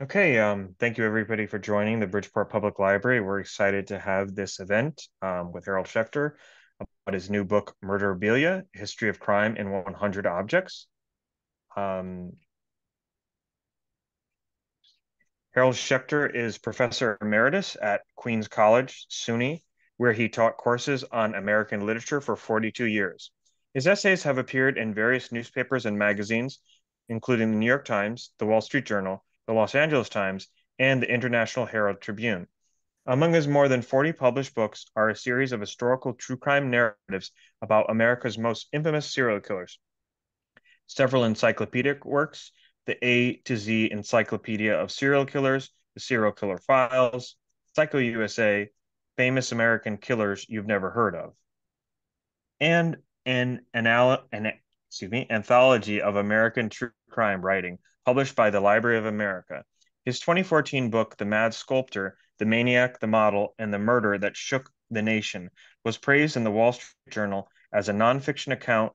Okay, thank you everybody for joining the Bridgeport Public Library. We're excited to have this event with Harold Schechter about his new book, Murderabilia, History of Crime in 100 Objects. Um, Harold Schechter is Professor Emeritus at Queen's College, CUNY, where he taught courses on American literature for 42 years. His essays have appeared in various newspapers and magazines, including the New York Times, the Wall Street Journal, the Los Angeles Times, and the International Herald Tribune. Among his more than 40 published books are a series of historical true crime narratives about America's most infamous serial killers, several encyclopedic works, the A to Z Encyclopedia of Serial Killers, the Serial Killer Files, Psycho USA, Famous American Killers You've Never Heard of, and an anthology of American true crime writing published by the Library of America. His 2014 book, The Mad Sculptor, The Maniac, the Model, and the Murder That Shook the Nation, was praised in the Wall Street Journal as a nonfiction account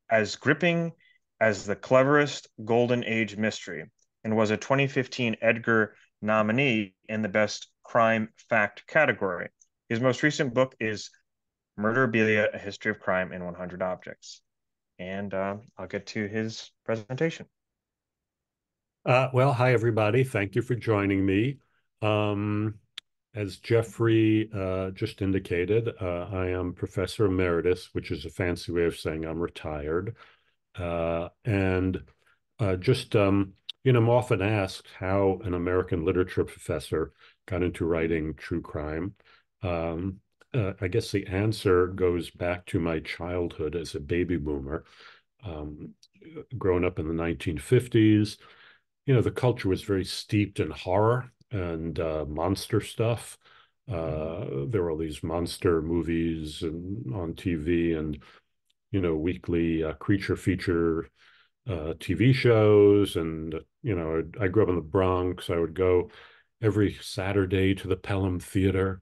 as gripping as the cleverest Golden Age mystery, and was a 2015 Edgar nominee in the Best Crime Fact category. His most recent book is Murderabilia, A History of Crime in 100 Objects. And I'll get to his presentation. Well, hi, everybody. Thank you for joining me. Um, as Jeffrey just indicated, I am Professor Emeritus, which is a fancy way of saying I'm retired. And just, I'm often asked how an American literature professor got into writing true crime. Um, I guess the answer goes back to my childhood as a baby boomer. Um, Growing up in the 1950s, the culture was very steeped in horror and monster stuff. There were all these monster movies on TV and, weekly creature feature TV shows. And, I grew up in the Bronx. I would go every Saturday to the Pelham Theater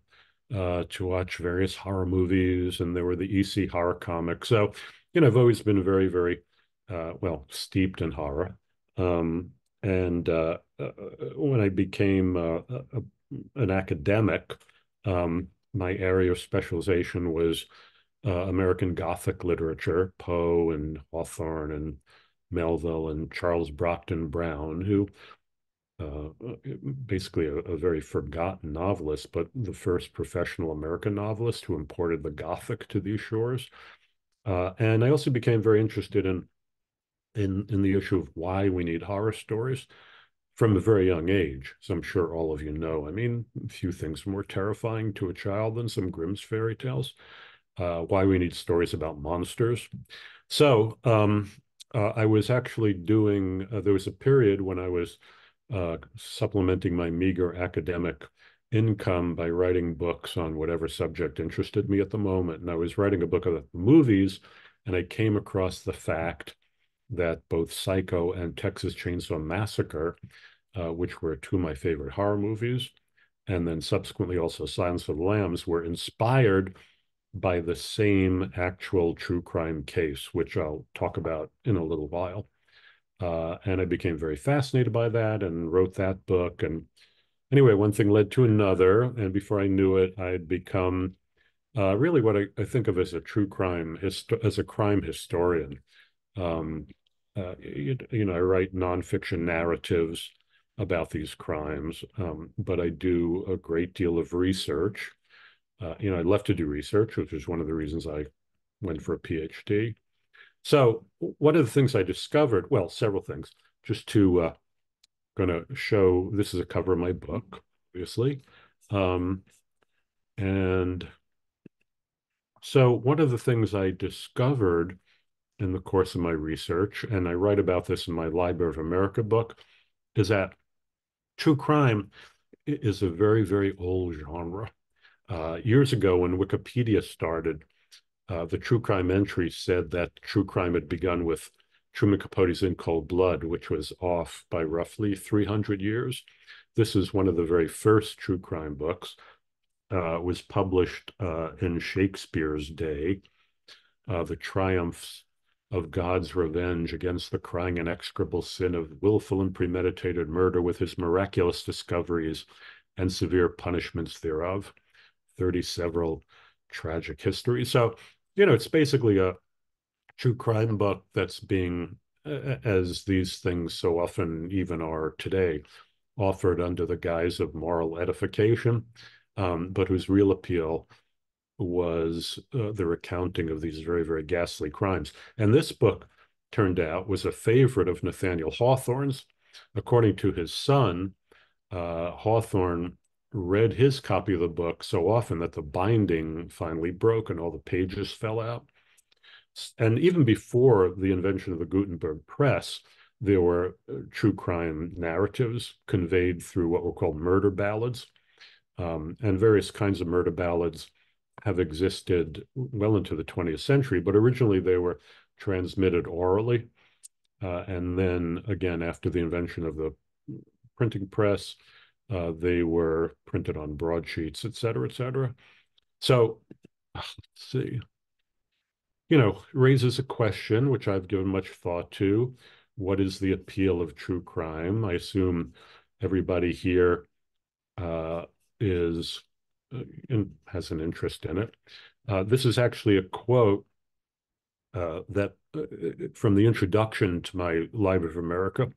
to watch various horror movies. And there were the EC horror comics. So, I've always been very, very, steeped in horror. Um, and when I became an academic, my area of specialization was American Gothic literature, Poe and Hawthorne and Melville and Charles Brockden Brown, who uh, basically a very forgotten novelist, but the first professional American novelist who imported the Gothic to these shores. And I also became very interested in the issue of why we need horror stories from a very young age. So I'm sure all of you know. I mean, few things more terrifying to a child than some Grimm's fairy tales. Why we need stories about monsters. So I was actually doing, there was a period when I was supplementing my meager academic income by writing books on whatever subject interested me at the moment. And I was writing a book of movies, and I came across the fact that both Psycho and Texas Chainsaw Massacre, which were two of my favorite horror movies, and then subsequently also Silence of the Lambs, were inspired by the same actual true crime case, which I'll talk about in a little while. And I became very fascinated by that and wrote that book. And anyway, one thing led to another. And before I knew it, I had become really what I think of as a true crime, as a crime historian. Um, I write nonfiction narratives about these crimes, but I do a great deal of research. I love to do research, which is one of the reasons I went for a PhD. So one of the things I discovered, well, several things, just to going to show, this is a cover of my book, obviously. Um, and so one of the things I discovered in the course of my research, and I write about this in my Library of America book, is that true crime is a very, very old genre. Years ago, when Wikipedia started, the true crime entry said that true crime had begun with Truman Capote's In Cold Blood, which was off by roughly 300 years. This is one of the very first true crime books. Was published in Shakespeare's day, The Triumphs of God's revenge against the crying and execrable sin of willful and premeditated murder with his miraculous discoveries and severe punishments thereof. 30 several tragic histories. So, it's basically a true crime book that's being, as these things so often even are today, offered under the guise of moral edification, but whose real appeal was the recounting of these very, very ghastly crimes. And this book, turned out, was a favorite of Nathaniel Hawthorne's. According to his son, Hawthorne read his copy of the book so often that the binding finally broke and all the pages fell out. And even before the invention of the Gutenberg press, there were true crime narratives conveyed through what were called murder ballads. And various kinds of murder ballads have existed well into the 20th century, but originally they were transmitted orally. And then again, after the invention of the printing press, they were printed on broadsheets, et cetera, et cetera. So let's see, raises a question, which I've given much thought to. What is the appeal of true crime? I assume everybody here is has an interest in it. This is actually a quote that from the introduction to my Library of America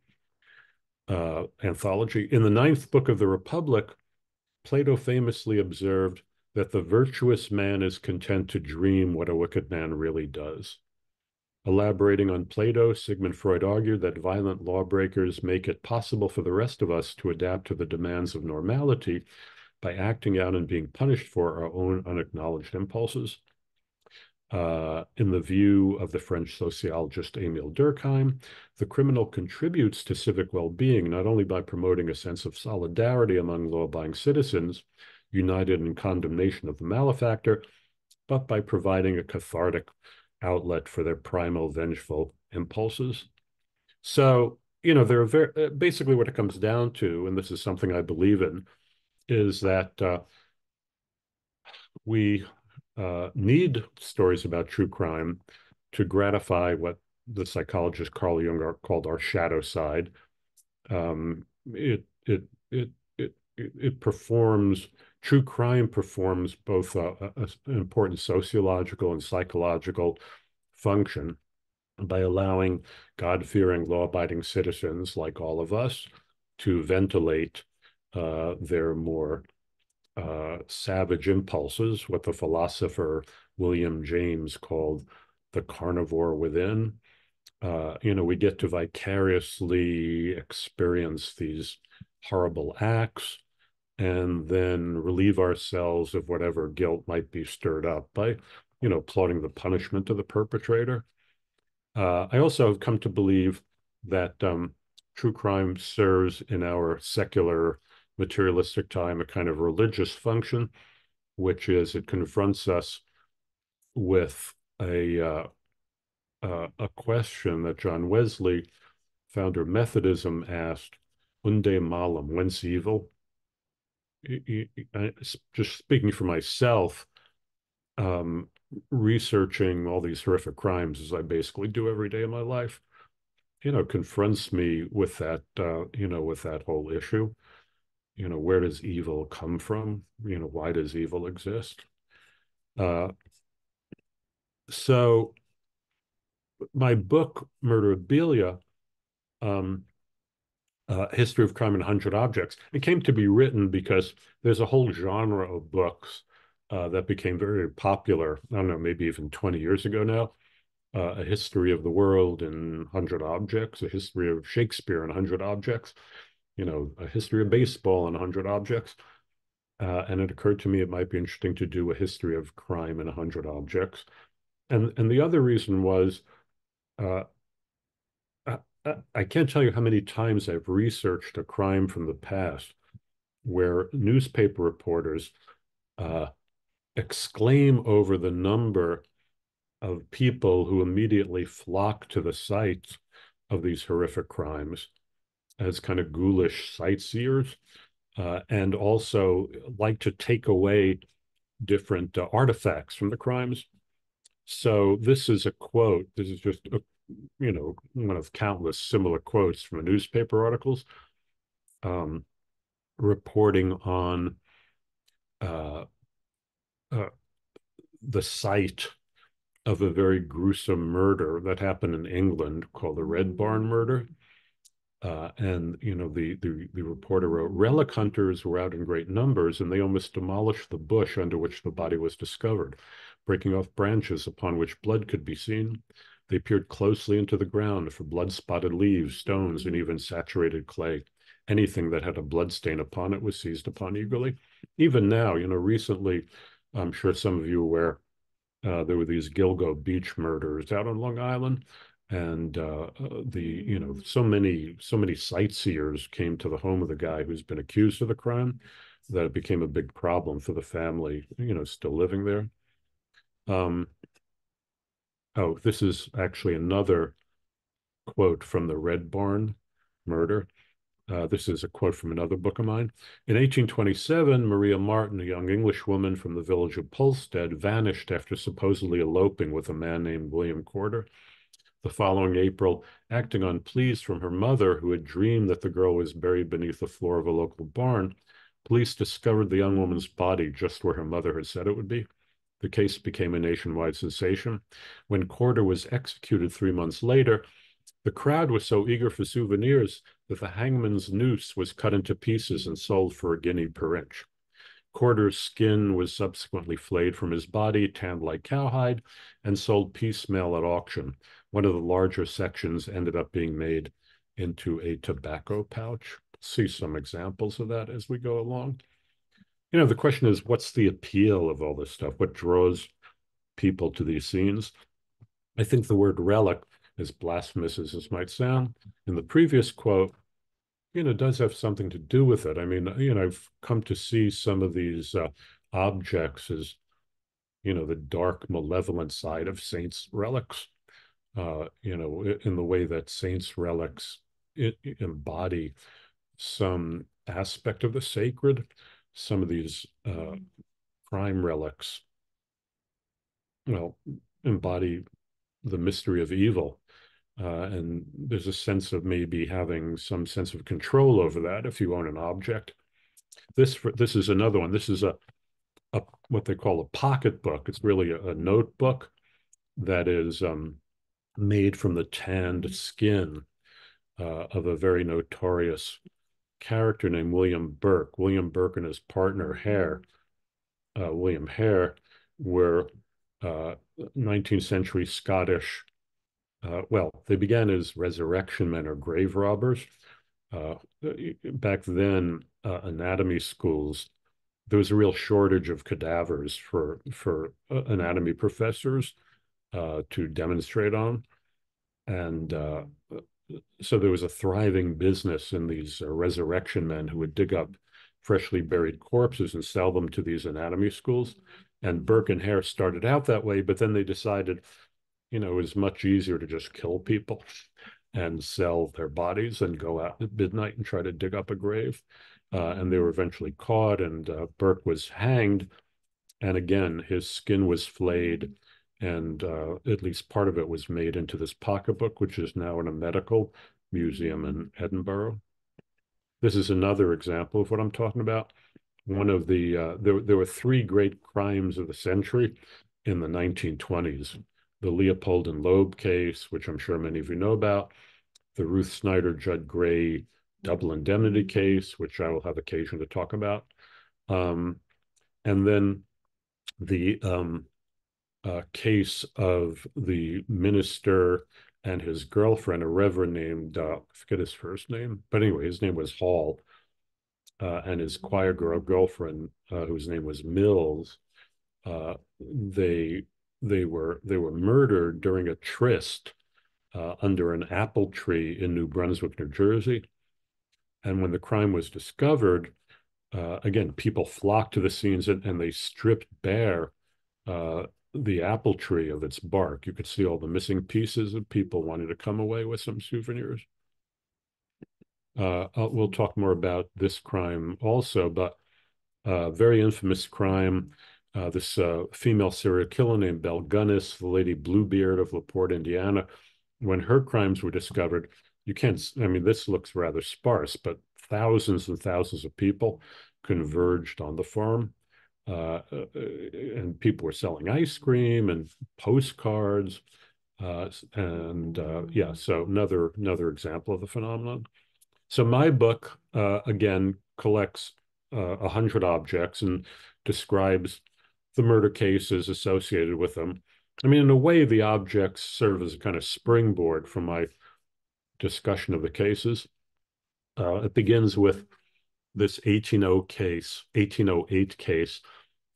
anthology. In the ninth book of the Republic, Plato famously observed that the virtuous man is content to dream what a wicked man really does. Elaborating on Plato, Sigmund Freud argued that violent lawbreakers make it possible for the rest of us to adapt to the demands of normality by acting out and being punished for our own unacknowledged impulses. In the view of the French sociologist Émile Durkheim, the criminal contributes to civic well-being not only by promoting a sense of solidarity among law-abiding citizens, united in condemnation of the malefactor, but by providing a cathartic outlet for their primal vengeful impulses. So, there are basically what it comes down to, and this is something I believe in, is that we need stories about true crime to gratify what the psychologist Carl Jung called our shadow side. It performs, true crime performs both an important sociological and psychological function by allowing God-fearing, law-abiding citizens like all of us to ventilate their more savage impulses, what the philosopher William James called the carnivore within. We get to vicariously experience these horrible acts and then relieve ourselves of whatever guilt might be stirred up by, applauding the punishment of the perpetrator. I also have come to believe that true crime serves in our secular materialistic time a kind of religious function, which is it confronts us with a question that John Wesley, founder of Methodism, asked, Unde malum, whence evil? Just speaking for myself, researching all these horrific crimes, as I basically do every day of my life, confronts me with that, with that whole issue. Where does evil come from? Why does evil exist? So my book, Murderabilia, History of Crime in 100 Objects, it came to be written because there's a whole genre of books that became very popular, I don't know, maybe even 20 years ago now. A history of the world in 100 objects, a history of Shakespeare in 100 objects, a history of baseball in 100 objects. And it occurred to me it might be interesting to do a history of crime in 100 objects. And the other reason was, I can't tell you how many times I've researched a crime from the past where newspaper reporters exclaim over the number of people who immediately flock to the sites of these horrific crimes as kind of ghoulish sightseers, and also like to take away different artifacts from the crimes. So this is a quote. This is just one of countless similar quotes from newspaper articles um, reporting on uh, uh, the site of a very gruesome murder that happened in England called the Red Barn murder. And the reporter wrote, relic hunters were out in great numbers, and they almost demolished the bush under which the body was discovered, breaking off branches upon which blood could be seen. They peered closely into the ground for blood-spotted leaves, stones, and even saturated clay. Anything that had a blood stain upon it was seized upon eagerly. Even now, recently, I'm sure some of you are aware, there were these Gilgo Beach murders out on Long Island, and so many sightseers came to the home of the guy who's been accused of the crime that it became a big problem for the family, still living there. Oh, this is actually another quote from the Red Barn murder. This is a quote from another book of mine. In 1827, Maria Martin, a young Englishwoman from the village of Polstead, vanished after supposedly eloping with a man named William Corder. The following April, acting on pleas from her mother, who had dreamed that the girl was buried beneath the floor of a local barn, police discovered the young woman's body just where her mother had said it would be. The case became a nationwide sensation. When Corder was executed 3 months later, the crowd was so eager for souvenirs that the hangman's noose was cut into pieces and sold for a guinea per inch. Corder's skin was subsequently flayed from his body, tanned like cowhide, and sold piecemeal at auction. One of the larger sections ended up being made into a tobacco pouch. See some examples of that as we go along. The question is, what's the appeal of all this stuff? What draws people to these scenes? I think the word relic, as blasphemous as this might sound, in the previous quote, does have something to do with it. I mean, I've come to see some of these objects as, the dark, malevolent side of saints' relics, in the way that saints' relics embody some aspect of the sacred. Some of these crime relics, well, embody the mystery of evil. And there's a sense of maybe having some sense of control over that if you own an object. This is another one. This is a what they call a pocketbook. It's really a notebook that is made from the tanned skin of a very notorious character named William Burke. William Burke and his partner William Hare, were 19th century Scottish. They began as resurrection men or grave robbers. Back then, anatomy schools, there was a real shortage of cadavers for anatomy professors to demonstrate on. And so there was a thriving business in these resurrection men who would dig up freshly buried corpses and sell them to these anatomy schools. And Burke and Hare started out that way, but then they decided, it was much easier to just kill people and sell their bodies and go out at midnight and try to dig up a grave. And they were eventually caught, and Burke was hanged. And again, his skin was flayed, and at least part of it was made into this pocketbook, which is now in a medical museum in Edinburgh. This is another example of what I'm talking about. One of the, there were three great crimes of the century in the 1920s. The Leopold and Loeb case, which I'm sure many of you know about, the Ruth Snyder, Judd Gray double indemnity case, which I will have occasion to talk about. And then the case of the minister and his girlfriend, a reverend named, I forget his first name, but anyway, his name was Hall, and his choir girlfriend, whose name was Mills. They were murdered during a tryst under an apple tree in New Brunswick, New Jersey. And when the crime was discovered, again, people flocked to the scenes and they stripped bare the apple tree of its bark. You could see all the missing pieces, and people wanted to come away with some souvenirs. We'll talk more about this crime also, but very infamous crime this female serial killer named Belle Gunness, the Lady Bluebeard of LaPorte, Indiana. When her crimes were discovered, you can't, I mean, this looks rather sparse, but thousands and thousands of people converged on the farm. And people were selling ice cream and postcards. Yeah, so another example of the phenomenon. So my book, again, collects 100 objects and describes the murder cases associated with them. I mean, in a way, the objects serve as a kind of springboard for my discussion of the cases. It begins with this 1808 case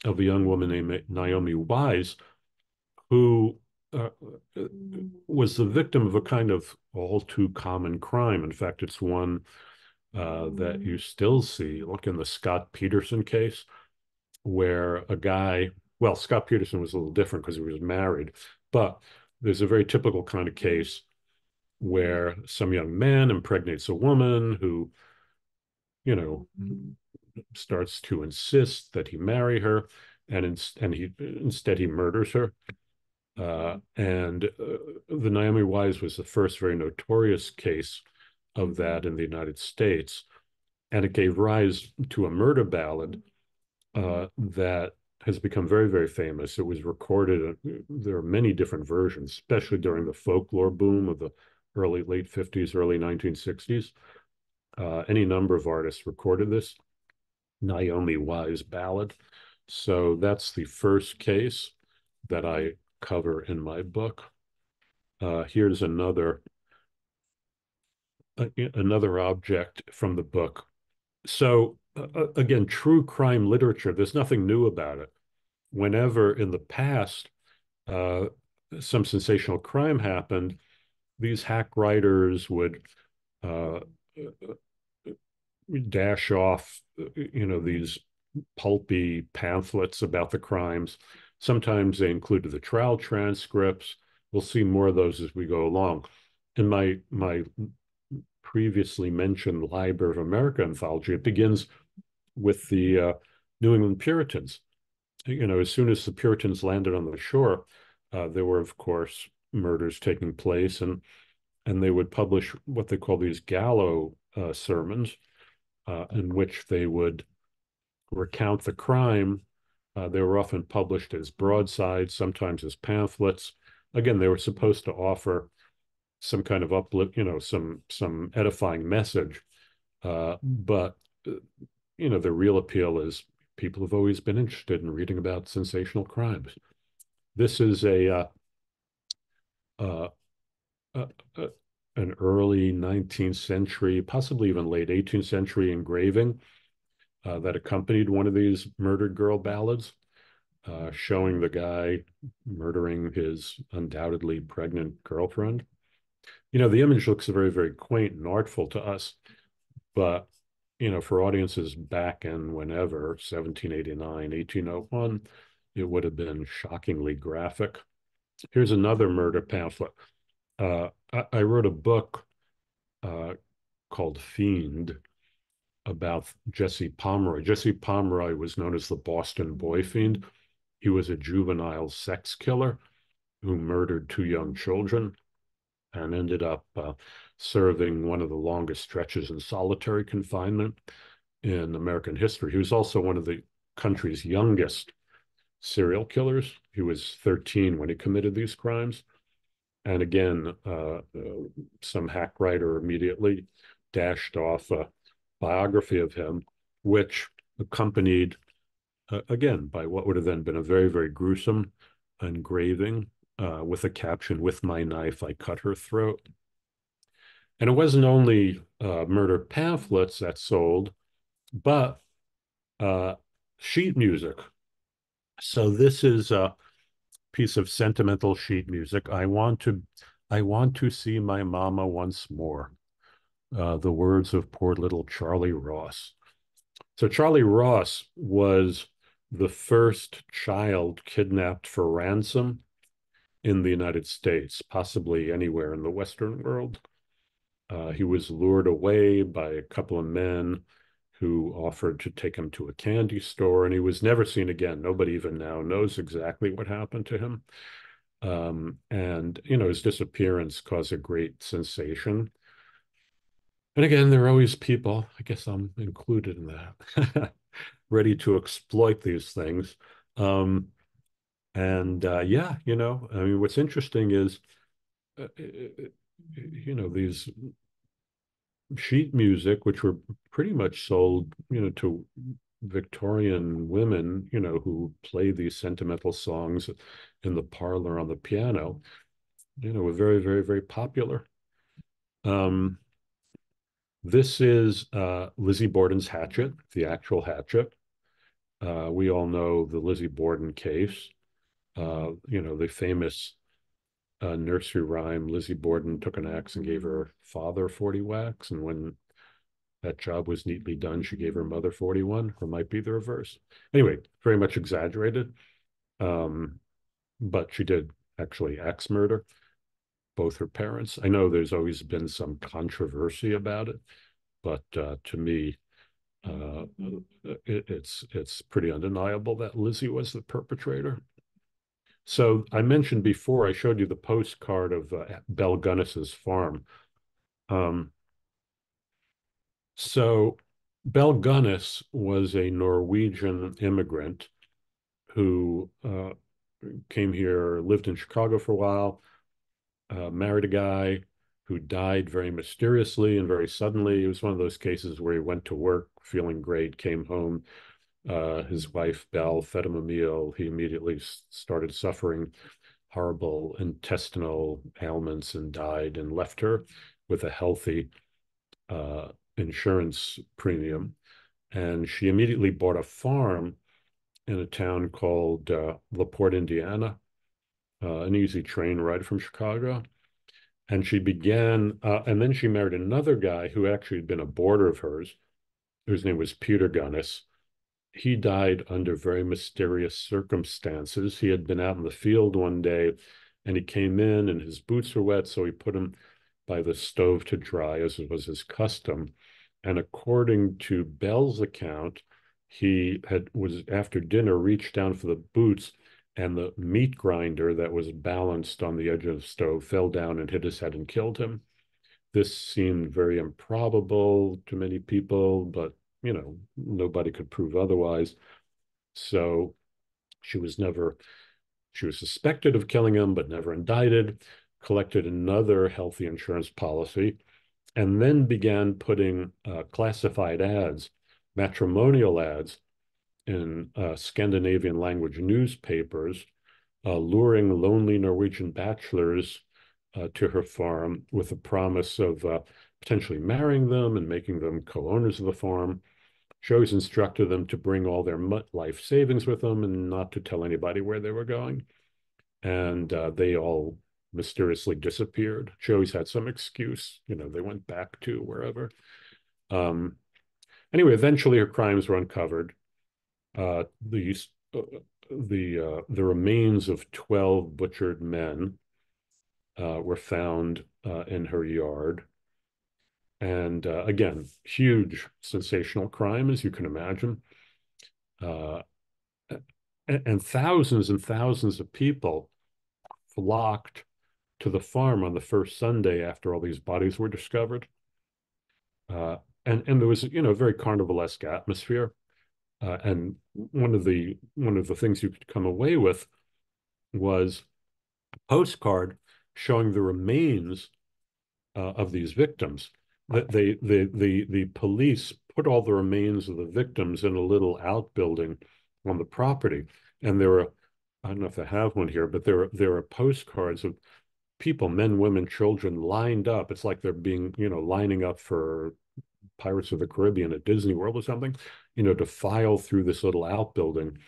of a young woman named Naomi Wise, who was the victim of a kind of all too common crime. In fact, it's one that you still see. Look in the Scott Peterson case, where a guy, well, Scott Peterson was a little different because he was married, but there's a very typical kind of case where some young man impregnates a woman who, you know, starts to insist that he marry her, and instead he murders her. The Naomi Wise was the first very notorious case of that in the United States, and it gave rise to a murder ballad that has become very, very famous. It was recorded. There are many different versions, especially during the folklore boom of the late 50s, early 1960s. Any number of artists recorded this Naomi Wise ballad. So that's the first case that I cover in my book. Here's another object from the book. So again, true crime literature, there's nothing new about it. Whenever in the past some sensational crime happened, these hack writers would dash off, these pulpy pamphlets about the crimes. Sometimes they included the trial transcripts. We'll see more of those as we go along. In my previously mentioned Library of America anthology, it begins with the New England Puritans. As soon as the Puritans landed on the shore, there were, of course, murders taking place, and they would publish what they call these gallows sermons, in which they would recount the crime. They were often published as broadsides, sometimes as pamphlets. Again, they were supposed to offer some kind of uplift, some edifying message. But the real appeal is people have always been interested in reading about sensational crimes. This is an early 19th century, possibly even late 18th century engraving that accompanied one of these murdered girl ballads, showing the guy murdering his undoubtedly pregnant girlfriend. The image looks very, very quaint and artful to us, but, for audiences back in whenever, 1789, 1801, it would have been shockingly graphic. Here's another murder pamphlet. I wrote a book called Fiend about Jesse Pomeroy. Jesse Pomeroy was known as the Boston Boy Fiend. He was a juvenile sex killer who murdered 2 young children and ended up serving one of the longest stretches in solitary confinement in American history. He was also one of the country's youngest serial killers. He was 13 when he committed these crimes. And again, some hack writer immediately dashed off a biography of him, which accompanied, again, by what would have then been a very, very gruesome engraving with a caption, "With my knife, I cut her throat." And it wasn't only murder pamphlets that sold, but sheet music. So this is a piece of sentimental sheet music. I want to see my mama once more. The words of poor little Charlie Ross. So Charlie Ross was the first child kidnapped for ransom in the United States, possibly anywhere in the Western world. He was lured away by a couple of men who offered to take him to a candy store, and he was never seen again. Nobody even now knows exactly what happened to him. And, his disappearance caused a great sensation. And again, there are always people, I guess I'm included in that, ready to exploit these things. Yeah, I mean, what's interesting is, these sheet music, which were pretty much sold, to Victorian women, who play these sentimental songs in the parlor on the piano, were very, very, very popular. Um, this is Lizzie Borden's hatchet, the actual hatchet. We all know the Lizzie Borden case, the famous nursery rhyme, Lizzie Borden took an axe and gave her father 40 whacks, and when that job was neatly done, she gave her mother 41, or might be the reverse. Anyway, very much exaggerated. But she did actually axe murder both her parents. I know there's always been some controversy about it, but to me, it's pretty undeniable that Lizzie was the perpetrator. So I mentioned before, I showed you the postcard of Belle Gunnis's farm. Um, so Belle Gunnis was a Norwegian immigrant who came here, lived in Chicago for a while, married a guy who died very mysteriously and very suddenly. It was one of those cases where he went to work feeling great, came home. His wife, Belle, fed him a meal. He immediately started suffering horrible intestinal ailments and died, and left her with a healthy insurance premium. And she immediately bought a farm in a town called LaPorte, Indiana, an easy train ride from Chicago. And she began, and then she married another guy who actually had been a boarder of hers, whose name was Peter Gunnis. He died under very mysterious circumstances. He had been out in the field one day and he came in and his boots were wet, so he put him by the stove to dry, as it was his custom. And according to Belle's account, was after dinner, reached down for the boots, and the meat grinder that was balanced on the edge of the stove fell down and hit his head and killed him. This seemed very improbable to many people, but nobody could prove otherwise. So she was suspected of killing him, but never indicted, collected another healthy insurance policy, and then began putting classified ads, matrimonial ads, in Scandinavian language newspapers, luring lonely Norwegian bachelors to her farm with the promise of potentially marrying them and making them co-owners of the farm. She always instructed them to bring all their life savings with them and not to tell anybody where they were going. And they all mysteriously disappeared. She always had some excuse. They went back to wherever. Anyway, eventually her crimes were uncovered. The remains of 12 butchered men were found in her yard. And again, huge sensational crime, as you can imagine. And thousands of people flocked to the farm on the first Sunday after all these bodies were discovered. And there was, a very carnivalesque atmosphere. And one of the things you could come away with was a postcard showing the remains of these victims. The police put all the remains of the victims in a little outbuilding on the property, and there were, I don't know if I have one here, but there are postcards of people, men, women, children, lined up. It's like they're being, lining up for Pirates of the Caribbean at Disney World or something, to file through this little outbuilding,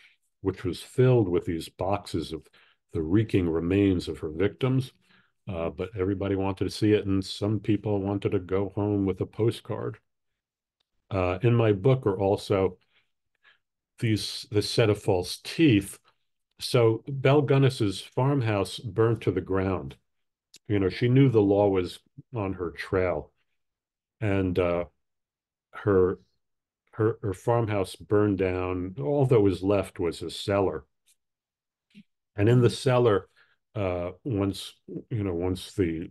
which was filled with these boxes of the reeking remains of her victims. But everybody wanted to see it, and some people wanted to go home with a postcard. In my book are also this set of false teeth. So Belle Gunnis's farmhouse burned to the ground. She knew the law was on her trail, and her her farmhouse burned down. All that was left was a cellar. And in the cellar, once once the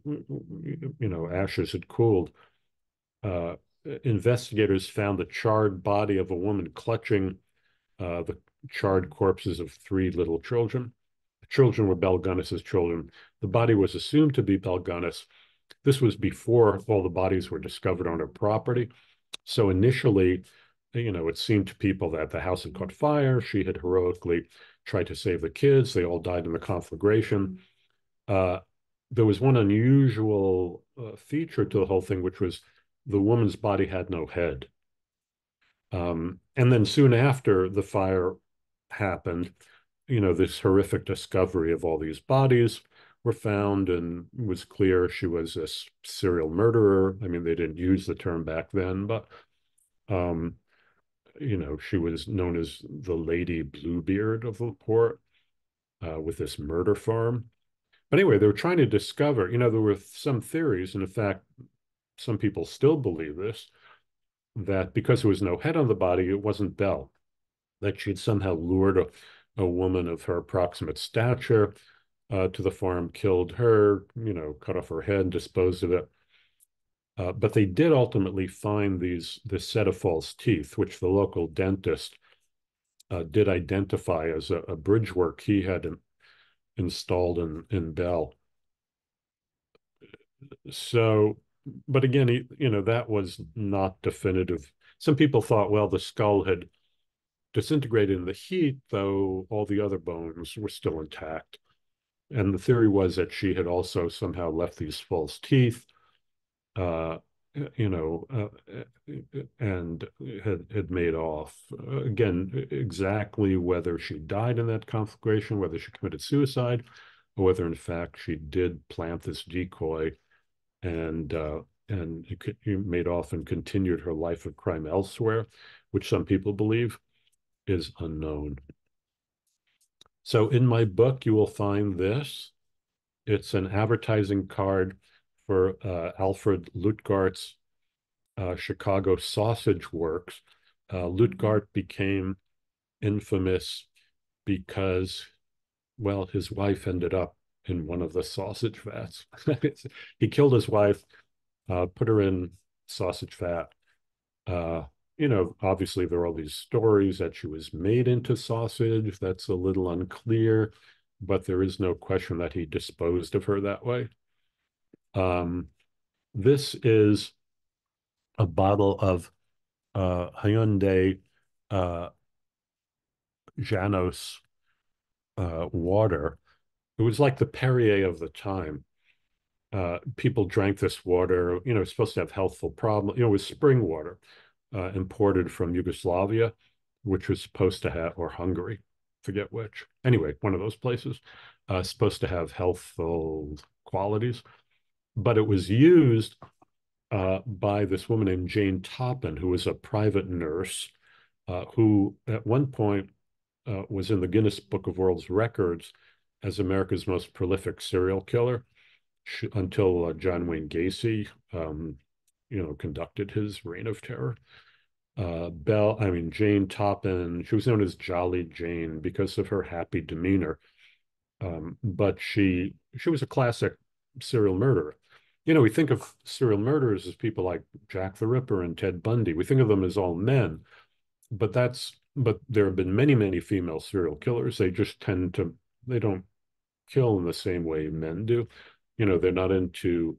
ashes had cooled, uh, investigators found the charred body of a woman clutching the charred corpses of three little children. The children were Belgunnis's children. The body was assumed to be Belgunnis. This was before all the bodies were discovered on her property. So initially, it seemed to people that the house had caught fire. She had heroically tried to save the kids. They all died in the conflagration. Uh, there was one unusual feature to the whole thing, which was the woman's body had no head. And then soon after the fire happened, this horrific discovery of all these bodies were found, and it was clear she was a serial murderer. I mean, they didn't use the term back then, but um, she was known as the Lady Bluebeard of the port, with this murder farm. But anyway, they were trying to discover, there were some theories, and in fact, some people still believe this, that because there was no head on the body, it wasn't Belle, that she'd somehow lured a woman of her approximate stature to the farm, killed her, cut off her head, disposed of it. But they did ultimately find this set of false teeth, which the local dentist did identify as a bridge work he had installed in Belle. So, but again, that was not definitive. Some people thought, well, the skull had disintegrated in the heat, though all the other bones were still intact. And the theory was that she had also somehow left these false teeth, uh, and had made off. Again, exactly whether she died in that conflagration, whether she committed suicide, or whether in fact she did plant this decoy and made off and continued her life of crime elsewhere, which some people believe is unknown. So in my book, you will find this. It's an advertising card for Alfred Lutgart's Chicago Sausage Works. Lutgart became infamous because, well, his wife ended up in one of the sausage vats. He killed his wife, put her in sausage fat. Obviously there are all these stories that she was made into sausage. That's a little unclear, but there is no question that he disposed of her that way. This is a bottle of Hyundai Janos water. It was like the Perrier of the time. People drank this water, it's supposed to have healthful problems. It was spring water, imported from Yugoslavia, which was supposed to have, or Hungary, forget which. Anyway, one of those places, supposed to have healthful qualities. But it was used by this woman named Jane Toppin, who was a private nurse, who at one point was in the Guinness Book of World Records as America's most prolific serial killer until John Wayne Gacy, conducted his reign of terror. Jane Toppin, she was known as Jolly Jane because of her happy demeanor. But she was a classic serial murderer. We think of serial murderers as people like Jack the Ripper and Ted Bundy. We think of them as all men, but there have been many, many female serial killers. They just they don't kill in the same way men do. They're not into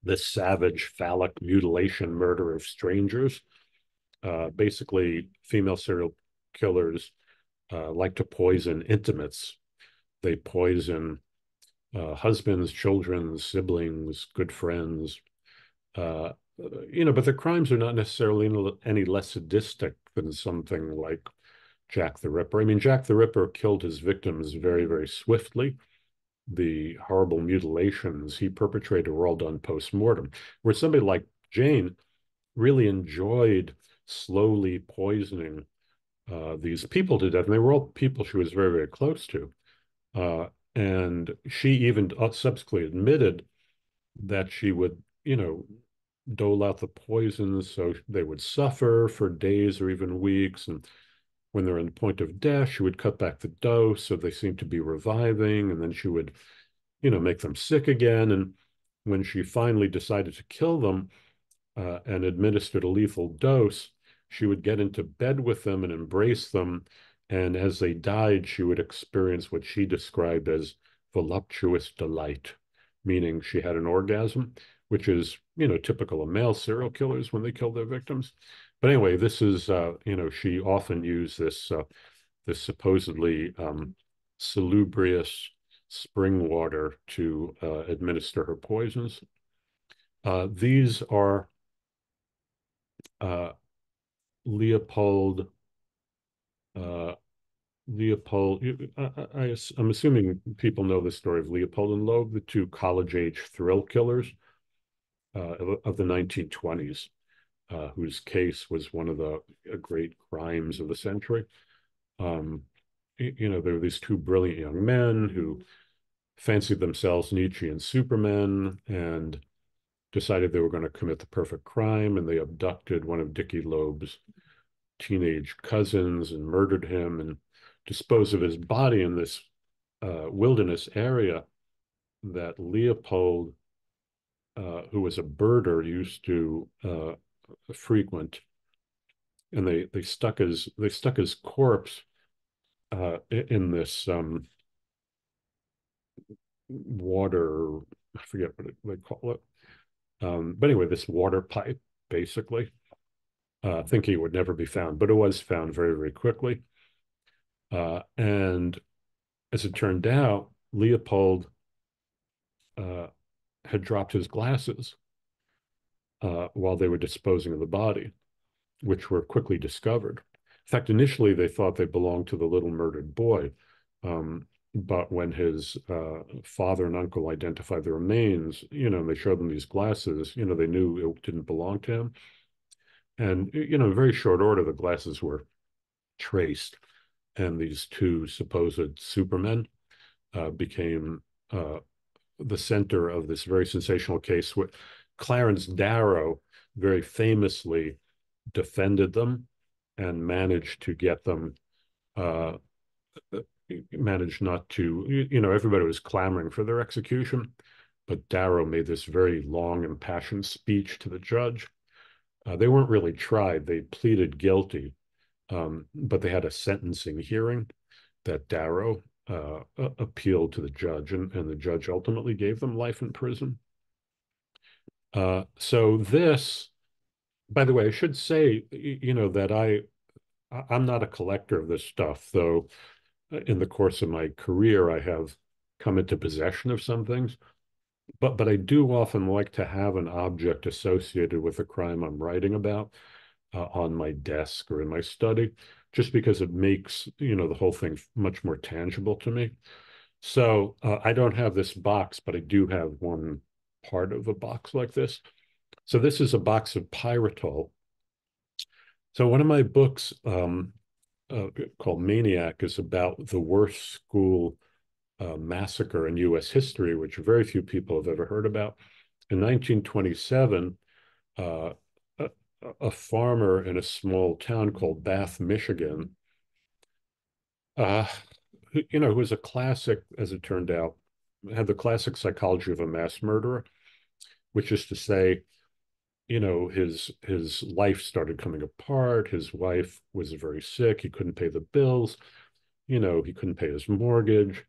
this savage phallic mutilation murder of strangers. Basically, female serial killers like to poison intimates. They poison husbands, children, siblings, good friends. But the crimes are not necessarily any less sadistic than something like Jack the Ripper. I mean, Jack the Ripper killed his victims very, very swiftly. The horrible mutilations he perpetrated were all done post-mortem, where somebody like Jane really enjoyed slowly poisoning these people to death. And they were all people she was very, very close to. And she even subsequently admitted that she would, dole out the poisons so they would suffer for days or even weeks. And when they're on the point of death, she would cut back the dose so they seemed to be reviving. And then she would, make them sick again. And when she finally decided to kill them and administered a lethal dose, she would get into bed with them and embrace them. And as they died, she would experience what she described as voluptuous delight, meaning she had an orgasm, which is, typical of male serial killers when they kill their victims. But anyway, this is, she often used this supposedly salubrious spring water to administer her poisons. These are Leopold. Uh, Leopold. I'm assuming people know the story of Leopold and Loeb, the two college-age thrill killers of the 1920s, whose case was one of the great crimes of the century. There were these two brilliant young men who fancied themselves Nietzschean supermen and decided they were going to commit the perfect crime, and they abducted one of Dickie Loeb's teenage cousins and murdered him and disposed of his body in this wilderness area that Leopold, who was a birder, used to frequent. And they stuck his corpse in this water. I forget what they call it. But anyway, this water pipe, basically, thinking it would never be found, but it was found very, very quickly. And as it turned out, Leopold had dropped his glasses while they were disposing of the body, which were quickly discovered. In fact, initially they thought they belonged to the little murdered boy. But when his father and uncle identified the remains, and they showed them these glasses, they knew it didn't belong to him. And, in very short order, the glasses were traced. And these two supposed supermen became the center of this very sensational case. Where Clarence Darrow very famously defended them and managed to get them, managed not to, everybody was clamoring for their execution, but Darrow made this very long, impassioned speech to the judge. They weren't really tried. They pleaded guilty, but they had a sentencing hearing that Darrow appealed to the judge, and the judge ultimately gave them life in prison. So this, by the way, I should say, that I'm not a collector of this stuff, though in the course of my career, I have come into possession of some things. But I do often like to have an object associated with the crime I'm writing about on my desk or in my study, just because it makes, the whole thing much more tangible to me. So I don't have this box, but I do have one part of a box like this. So this is a box of Pyritol. So one of my books called Maniac is about the worst school massacre in U.S. history, which very few people have ever heard about. In 1927, a farmer in a small town called Bath, Michigan, who was a classic, as it turned out, had the classic psychology of a mass murderer, which is to say, his life started coming apart. His wife was very sick. He couldn't pay the bills. He couldn't pay his mortgage.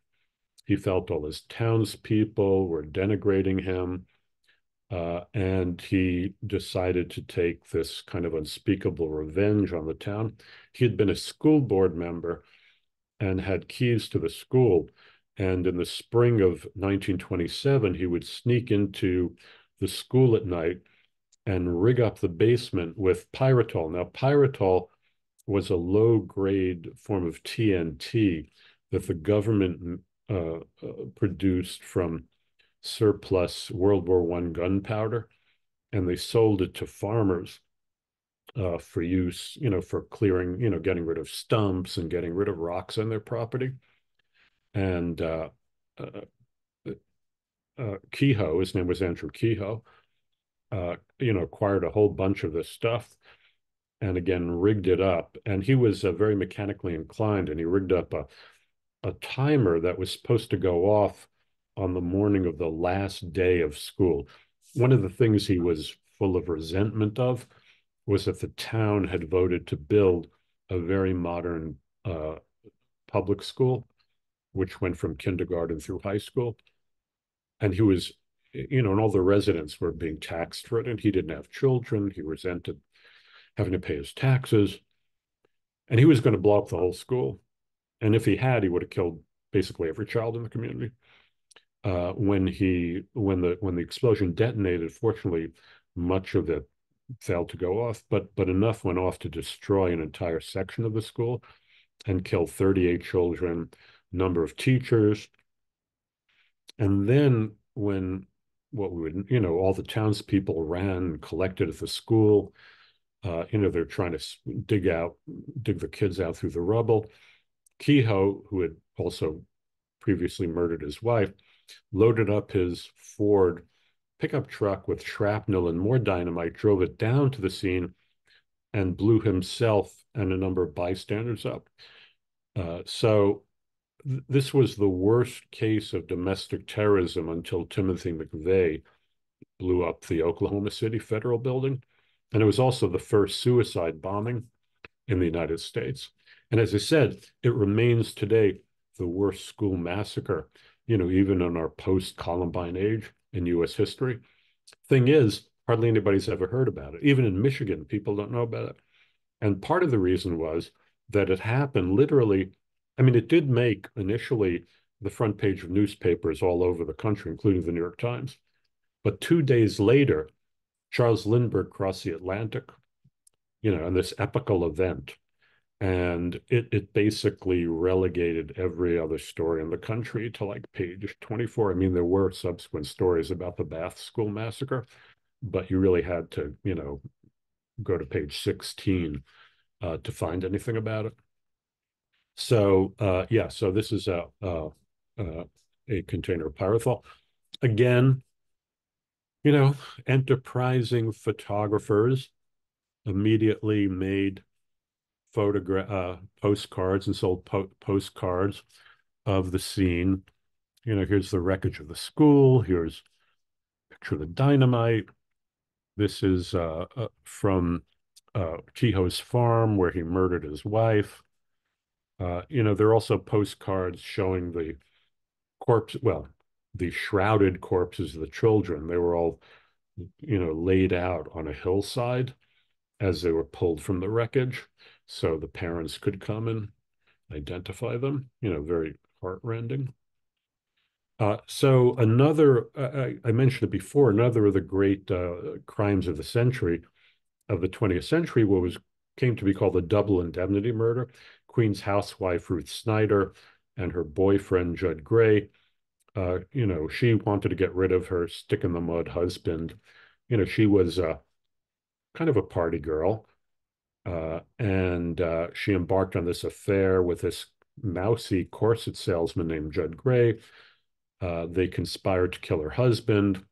He felt all his townspeople were denigrating him. And he decided to take this kind of unspeakable revenge on the town. He had been a school board member and had keys to the school. And in the spring of 1927, he would sneak into the school at night and rig up the basement with Pyritol. Now, Pyritol was a low-grade form of TNT that the government produced from surplus World War I gunpowder, and they sold it to farmers for use, for clearing, getting rid of stumps and getting rid of rocks on their property. And Kehoe, his name was Andrew Kehoe, acquired a whole bunch of this stuff and again rigged it up. And he was very mechanically inclined, and he rigged up a timer that was supposed to go off on the morning of the last day of school. One of the things he was full of resentment of was that the town had voted to build a very modern public school, which went from kindergarten through high school. And he was, and all the residents were being taxed for it. And he didn't have children. He resented having to pay his taxes. And he was going to blow up the whole school. And if he had, he would have killed basically every child in the community. When the explosion detonated, fortunately, much of it failed to go off, but enough went off to destroy an entire section of the school and kill 38 children, number of teachers. And then when all the townspeople ran and collected at the school, they're trying to dig the kids out through the rubble. Kehoe, who had also previously murdered his wife, loaded up his Ford pickup truck with shrapnel and more dynamite, drove it down to the scene, and blew himself and a number of bystanders up. So this was the worst case of domestic terrorism until Timothy McVeigh blew up the Oklahoma City Federal Building. And it was also the first suicide bombing in the United States. And as I said, it remains today the worst school massacre, even in our post-Columbine age in U.S. history. Thing is, hardly anybody's ever heard about it. Even in Michigan, people don't know about it. And part of the reason was that it happened literally, it did make initially the front page of newspapers all over the country, including the New York Times. But 2 days later, Charles Lindbergh crossed the Atlantic, in this epical event. And it basically relegated every other story in the country to like page 24. There were subsequent stories about the Bath School Massacre, but you really had to, go to page 16 to find anything about it. So, so this is a container of pyrothol. Again, enterprising photographers immediately made postcards and sold postcards of the scene. Here's the wreckage of the school. Here's a picture of the dynamite. This is from Kehoe's farm where he murdered his wife. There are also postcards showing the shrouded corpses of the children. They were all, laid out on a hillside as they were pulled from the wreckage, so the parents could come and identify them, very heartrending. So another, I mentioned it before, another of the great crimes of the 20th century, came to be called the double indemnity murder. Queen's housewife, Ruth Snyder, and her boyfriend, Judd Gray, she wanted to get rid of her stick-in-the-mud husband. She was kind of a party girl, and she embarked on this affair with this mousy corset salesman named Judd Gray. They conspired to kill her husband.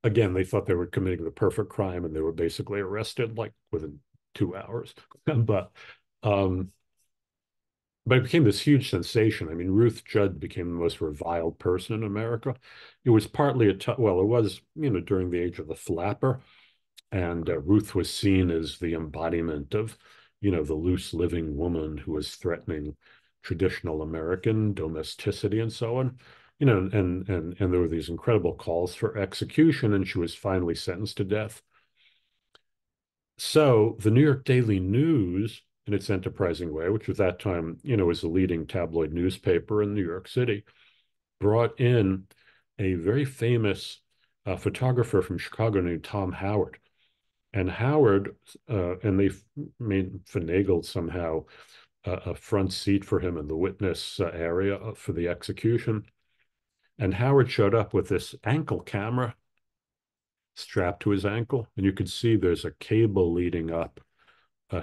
Again, they thought they were committing the perfect crime, and they were basically arrested like within 2 hours. But it became this huge sensation. Ruth Judd became the most reviled person in America. It was partly it was, during the age of the flapper. And Ruth was seen as the embodiment of, the loose living woman who was threatening traditional American domesticity and so on. And there were these incredible calls for execution, and she was finally sentenced to death. So the New York Daily News, in its enterprising way, which at that time, was the leading tabloid newspaper in New York City, brought in a very famous photographer from Chicago named Tom Howard. And Howard, and they finagled somehow a front seat for him in the witness area for the execution. And Howard showed up with this ankle camera strapped to his ankle. And you could see there's a cable leading up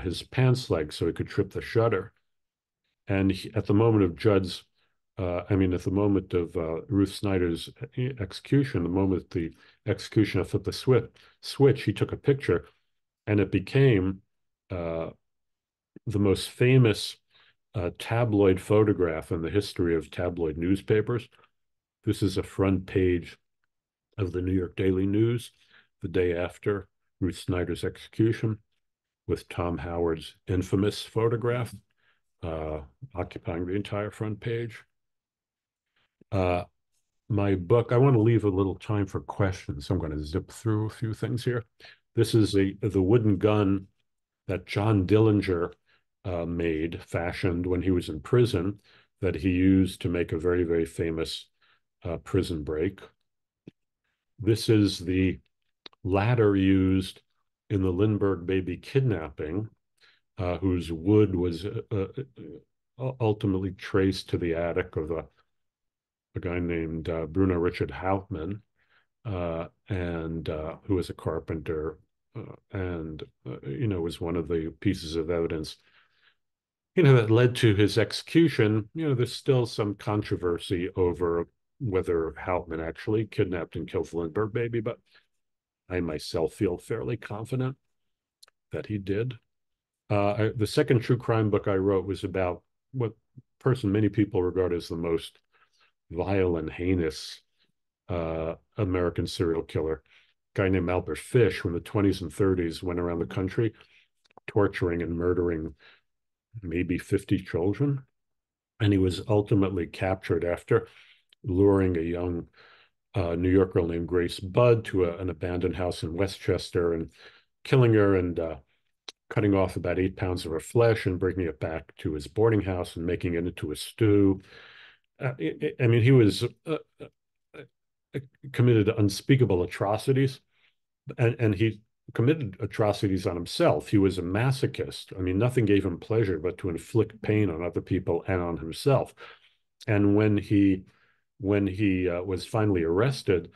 his pants leg so he could trip the shutter. And at the moment of Judd's I mean, at the moment of Ruth Snyder's execution, the moment the executioner flipped the switch, he took a picture, and it became uh, the most famous tabloid photograph in the history of tabloid newspapers. This is a front page of the New York Daily News the day after Ruth Snyder's execution, with Tom Howard's infamous photograph uh, occupying the entire front page. Uh, my book, I want to leave a little time for questions, so I'm going to zip through a few things here. This is the wooden gun that John Dillinger fashioned when he was in prison, that he used to make a very, very famous prison break. This is the ladder used in the Lindbergh baby kidnapping, whose wood was ultimately traced to the attic of a guy named Bruno Richard Hauptmann, and who was a carpenter, and was one of the pieces of evidence that led to his execution. There's still some controversy over whether Hauptmann actually kidnapped and killed the Lindbergh baby, but I myself feel fairly confident that he did. The second true crime book I wrote was about what many people regard as the most vile and heinous American serial killer, a guy named Albert Fish, who in the 20s and 30s went around the country torturing and murdering maybe 50 children. And he was ultimately captured after luring a young New York girl named Grace Budd to an abandoned house in Westchester and killing her and cutting off about 8 pounds of her flesh and bringing it back to his boarding house and making it into a stew. I mean, he was committed unspeakable atrocities, and he committed atrocities on himself. He was a masochist. I mean, nothing gave him pleasure but to inflict pain on other people and on himself. And when he was finally arrested,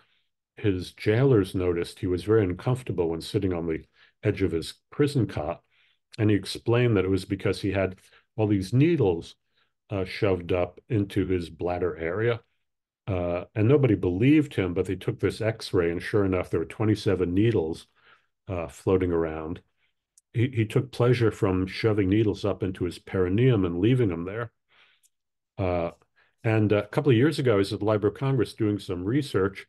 his jailers noticed he was very uncomfortable when sitting on the edge of his prison cot, and he explained that it was because he had all these needles shoved up into his bladder area. And nobody believed him, but they took this X-ray, and sure enough, there were 27 needles floating around. He took pleasure from shoving needles up into his perineum and leaving them there. And a couple of years ago, I was at the Library of Congress doing some research,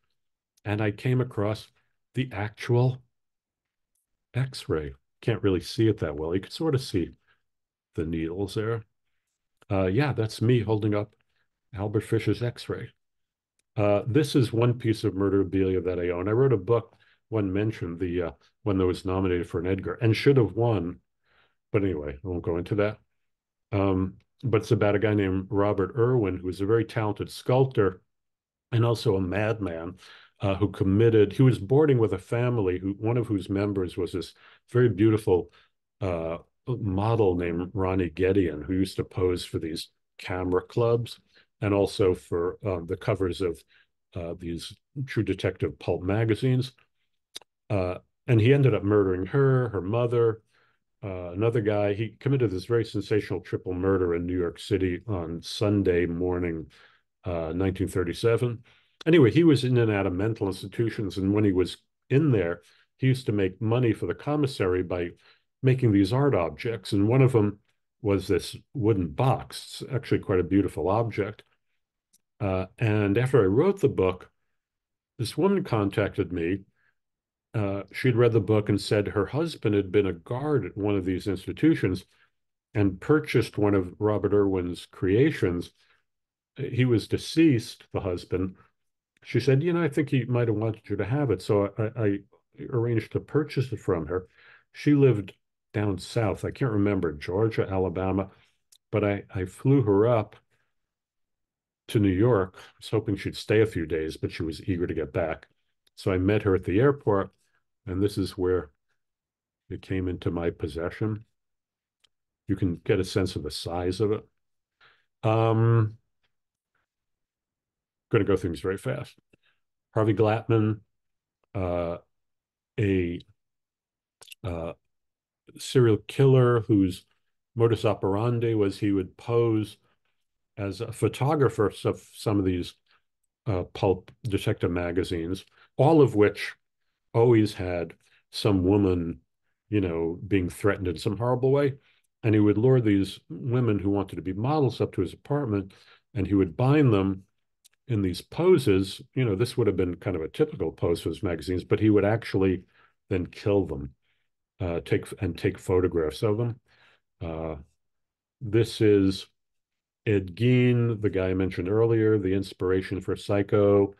and I came across the actual X-ray. Can't really see it that well. You could sort of see the needles there. Yeah, that's me holding up Albert Fish's X-ray. This is one piece of murderabilia that I own. I wrote a book, one mentioned, the one that was nominated for an Edgar and should have won. But anyway, I won't go into that. But it's about a guy named Robert Irwin, who was a very talented sculptor and also a madman he was boarding with a family one of whose members was this very beautiful model named Ronnie Gedeon, who used to pose for these camera clubs and also for the covers of these True Detective pulp magazines. And he ended up murdering her mother, another guy. He committed this very sensational triple murder in New York City on Sunday morning, 1937. Anyway, he was in and out of mental institutions, and when he was in there, he used to make money for the commissary by making these art objects, and one of them was this wooden box. It's actually quite a beautiful object. And after I wrote the book, this woman contacted me. She'd read the book and said her husband had been a guard at one of these institutions and purchased one of Robert Irwin's creations. He was deceased, the husband. She said, I think he might have wanted you to have it. So I arranged to purchase it from her. She lived down south. I can't remember, Georgia, Alabama, but I flew her up to New York. I was hoping she'd stay a few days, but she was eager to get back. So I met her at the airport, and this is where it came into my possession. You can get a sense of the size of it. Going to go things very fast. Harvey Glattman, a serial killer whose modus operandi was he would pose as a photographer of some of these pulp detective magazines, all of which always had some woman, being threatened in some horrible way. And he would lure these women who wanted to be models up to his apartment, and he would bind them in these poses. This would have been kind of a typical pose for his magazines, but he would actually then kill them, take photographs of them. Uh, this is Ed Gein, the guy I mentioned earlier, the inspiration for Psycho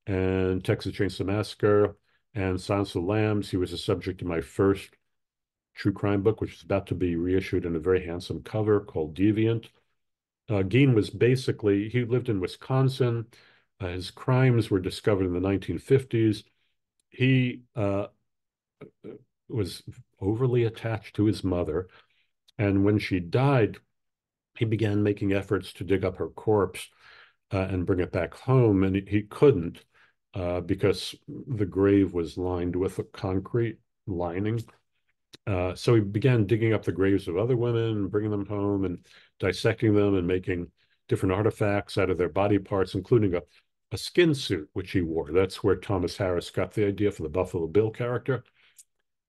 and Texas Chainsaw Massacre and Silence of the Lambs. He was the subject of my first true crime book, which is about to be reissued in a very handsome cover called Deviant. Gein was basically, he lived in Wisconsin. His crimes were discovered in the 1950s. He was overly attached to his mother. And when she died, he began making efforts to dig up her corpse and bring it back home. And he couldn't because the grave was lined with a concrete lining. So he began digging up the graves of other women, bringing them home and dissecting them and making different artifacts out of their body parts, including a skin suit, which he wore. That's where Thomas Harris got the idea for the Buffalo Bill character.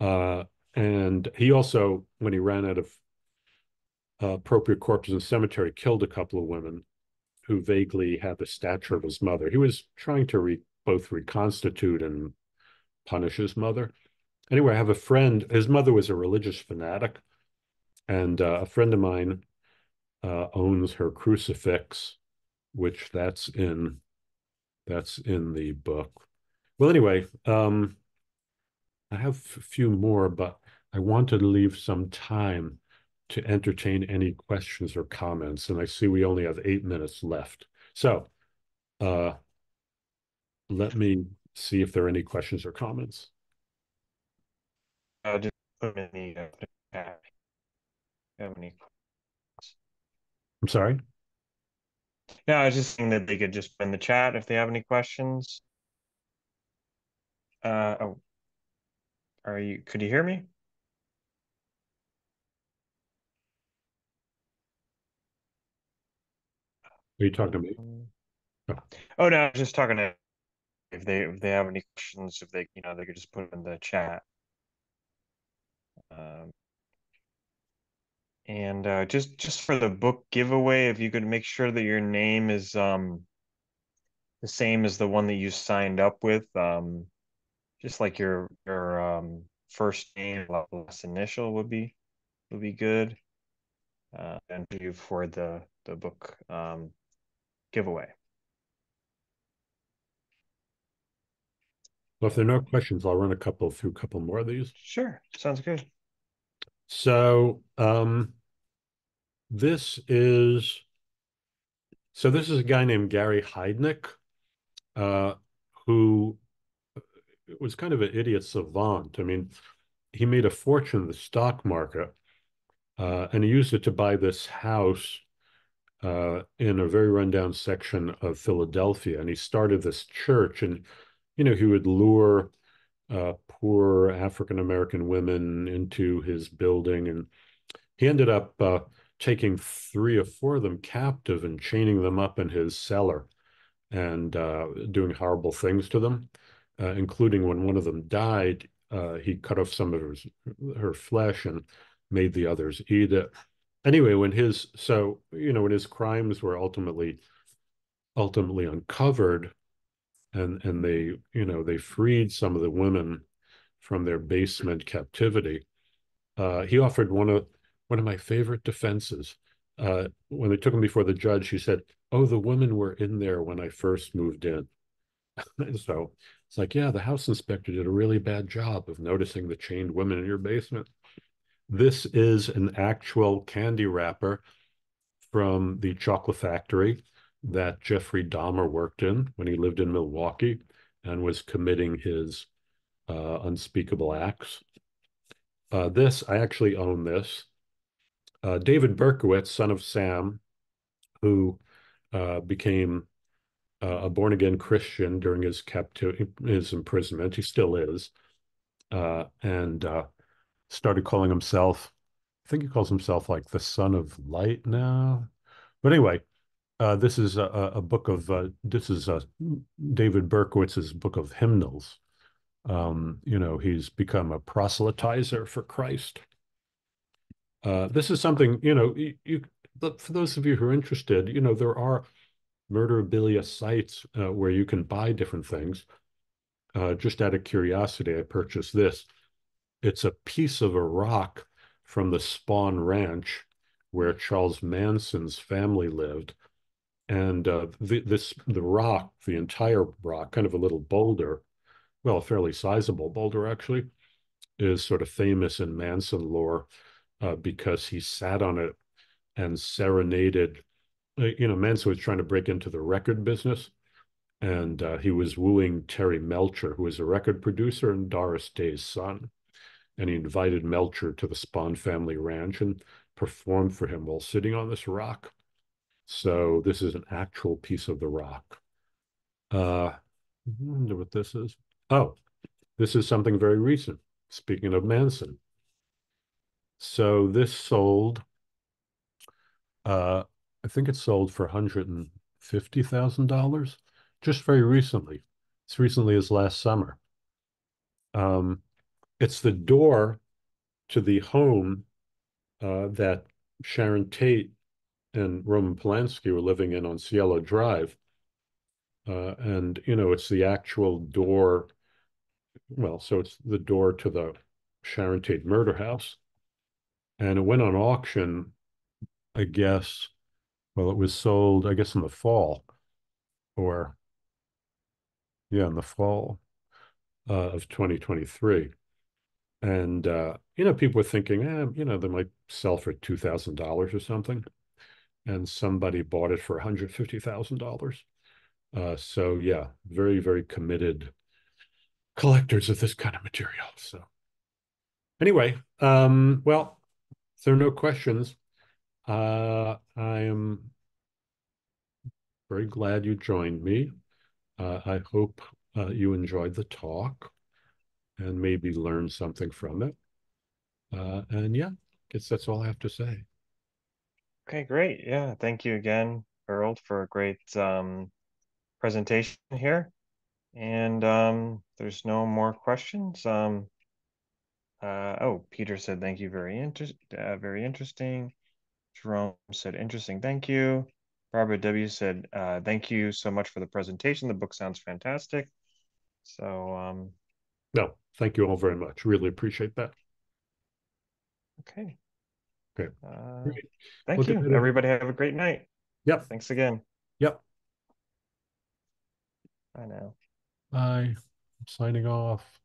And he also, when he ran out of appropriate corpses in the cemetery, killed a couple of women who vaguely had the stature of his mother. He was trying to both reconstitute and punish his mother. Anyway, I have a friend. His mother was a religious fanatic, and a friend of mine owns her crucifix, which that's in the book. Well, anyway, I have a few more, but I wanted to leave some time to entertain any questions or comments, and I see we only have 8 minutes left. So uh, let me see if there are any questions or comments. Just put them in the chat. Have any? I'm sorry? Yeah, I was just saying that they could just put in the chat if they have any questions. Oh, could you hear me? Are you talking to me? Oh. Oh no, I was just talking to if they have any questions, if they could just put them in the chat. Um, and just for the book giveaway, if you could make sure that your name is the same as the one that you signed up with, just like your first name, last initial would be good. And you for the book giveaway. Well, if there are no questions, I'll run through a couple more of these. Sure, sounds good. So this is this is a guy named Gary Heidnik, uh, who was kind of an idiot savant. I mean, he made a fortune in the stock market, and he used it to buy this house in a very rundown section of Philadelphia. And he started this church, and he would lure poor African American women into his building, and he ended up taking 3 or 4 of them captive and chaining them up in his cellar and doing horrible things to them, including when one of them died, he cut off some of her flesh and made the others eat it. Anyway, when his crimes were ultimately uncovered, and they freed some of the women from their basement captivity, he offered one of my favorite defenses. When they took him before the judge, he said, "Oh, the women were in there when I first moved in." So it's like, yeah, the house inspector did a really bad job of noticing the chained women in your basement. This is an actual candy wrapper from the chocolate factory that Jeffrey Dahmer worked in when he lived in Milwaukee and was committing his unspeakable acts. I actually own this. David Berkowitz, son of Sam, who became a born-again Christian during his imprisonment. He still is, and started calling himself, I think he calls himself like the son of light now. But anyway, This is a book of this is David Berkowitz's book of hymnals. He's become a proselytizer for Christ. This is something, for those of you who are interested, there are Murderabilia sites where you can buy different things. Just out of curiosity, I purchased this. It's a piece of a rock from the Spawn Ranch where Charles Manson's family lived. And the rock, the entire rock, kind of a little boulder, well, a fairly sizable boulder actually, is sort of famous in Manson lore because he sat on it and serenaded. Manson was trying to break into the record business, and he was wooing Terry Melcher, who was a record producer and Doris Day's son. And he invited Melcher to the Spahn family ranch and performed for him while sitting on this rock. So this is an actual piece of the rock. I wonder what this is. Oh, this is something very recent. Speaking of Manson. So this sold, uh, I think it sold for $150,000 just very recently. As recently as last summer. Um, it's the door to the home that Sharon Tate and Roman Polanski were living in on Cielo Drive. And, it's the actual door. Well, so it's the door to the Sharon Tate murder house. And it went on auction, I guess. Well, it was sold, I guess, in the fall, or yeah, in the fall of 2023. And, people were thinking, they might sell for $2,000 or something. And somebody bought it for $150,000. So yeah, very, very committed collectors of this kind of material. So anyway, well, if there are no questions, I am very glad you joined me. I hope you enjoyed the talk and maybe learned something from it. And yeah, I guess that's all I have to say. Okay, great. Yeah, thank you again, Harold, for a great presentation here. And there's no more questions. Oh, Peter said thank you, very interesting. Jerome said interesting, thank you. Barbara W said thank you so much for the presentation. The book sounds fantastic. So No, thank you all very much. Really appreciate that. okay. Okay, Uh, great. Well, Thank good you. night, everyone. Everybody have a great night. Yep, Thanks again. yep. Bye now. Bye. I'm signing off.